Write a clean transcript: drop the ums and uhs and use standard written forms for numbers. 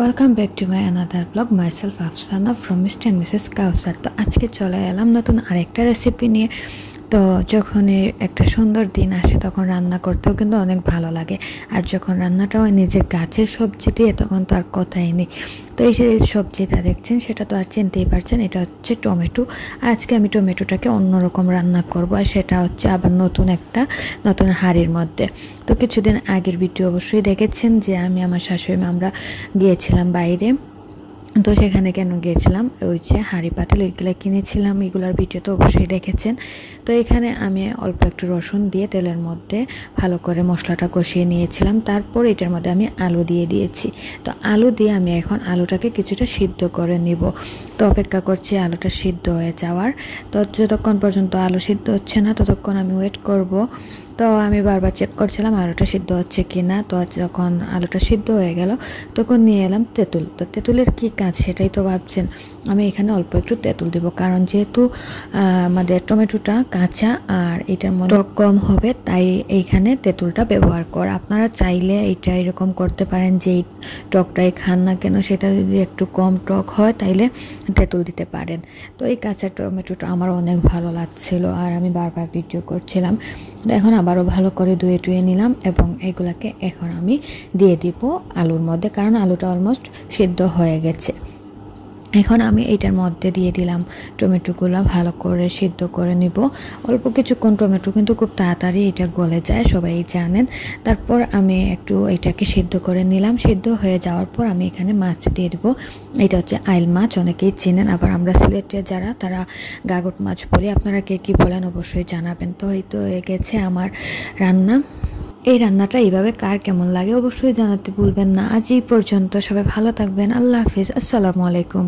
Welcome back to my another vlog. Myself Afsana from Mr. and Mrs. Kausar. তো আজকে চলে এলাম নতুন আরেকটা রেসিপি নিয়ে। তো যখন একটা সুন্দর দিন আসে তখন রান্না করতেও কিন্তু অনেক ভালো লাগে, আর যখন রান্নাটা হয় নিজের গাছের সবজি দিয়ে তখন তো আর কথাই নেই। তো এই যে সবজিটা দেখছেন সেটা তো আর চিনতেই পারছেন, এটা হচ্ছে টমেটো। আজকে আমি টমেটোটাকে অন্যরকম রান্না করব, আর সেটা হচ্ছে আবার নতুন হাঁড়ির মধ্যে। তো কিছুদিন আগের ভিডিও অবশ্যই দেখেছেন যে আমি আমার শাশুড়ি মা আমরা গিয়েছিলাম বাইরে। তো সেখানে কেন গিয়েছিলাম, ওই যে হাঁড়ি পাতিল ওইগুলো কিনেছিলাম, এগুলোর ভিডিও তো অবশ্যই দেখেছেন। তো এখানে আমি অল্প একটু রসুন দিয়ে তেলের মধ্যে ভালো করে মশলাটা কষিয়ে নিয়েছিলাম। তারপর এটার মধ্যে আমি আলু দিয়ে দিয়েছি। তো আলু দিয়ে আমি এখন আলুটাকে কিছুটা সিদ্ধ করে নিব। তো অপেক্ষা করছি আলুটা সিদ্ধ হয়ে যাওয়ার। তো যতক্ষণ পর্যন্ত আলু সিদ্ধ হচ্ছে না ততক্ষণ আমি ওয়েট করব। তো আমি বারবার চেক করছিলাম আলুটা সিদ্ধ হচ্ছে কি না। তো যখন আলুটা সিদ্ধ হয়ে গেল তখন নিয়ে এলাম তেঁতুল। তো তেঁতুলের কী কাজ সেটাই তো ভাবছেন। আমি এখানে অল্প একটু তেঁতুল দেবো, কারণ যেহেতু আমাদের টমেটোটা কাঁচা আর এটার মধ্যে টক কম হবে, তাই এইখানে তেঁতুলটা ব্যবহার কর। আপনারা চাইলে এটা এরকম করতে পারেন যে এই টকটাই খান না কেন সেটা যদি একটু কম টক হয় তাইলে তেঁতুল দিতে পারেন। তো এই কাঁচা টমেটোটা আমার অনেক ভালো লাগছিল আর আমি বারবার ভিডিও করছিলাম। তো এখন আবারও ভালো করে ধুয়ে নিলাম এবং এগুলাকে এখন আমি দিয়ে দিব আলুর মধ্যে, কারণ আলুটা অলমোস্ট সিদ্ধ হয়ে গেছে। এখন আমি এইটার মধ্যে দিয়ে দিলাম টমেটোগুলো, ভালো করে সিদ্ধ করে নিব। অল্প কিছুক্ষণ টমেটো কিন্তু খুব তাড়াতাড়ি এটা গলে যায়, সবাই জানেন। তারপর আমি একটু এটাকে সিদ্ধ করে নিলাম। সিদ্ধ হয়ে যাওয়ার পর আমি এখানে মাছ দিয়ে দেবো। এটা হচ্ছে আইল মাছ, অনেকেই চেনেন, আবার আমরা সিলেটে যারা তারা গাগট মাছ বলি। আপনারা কে কী বলেন অবশ্যই জানাবেন। তো এই তো হয়ে গেছে আমার রান্না। এই রান্নাটা এইভাবে কার কেমন লাগে অবশ্যই জানাতে ভুলবেন না। আজ এই পর্যন্ত, সবাই ভালো থাকবেন। আল্লাহ হাফিজ, আসসালামু আলাইকুম।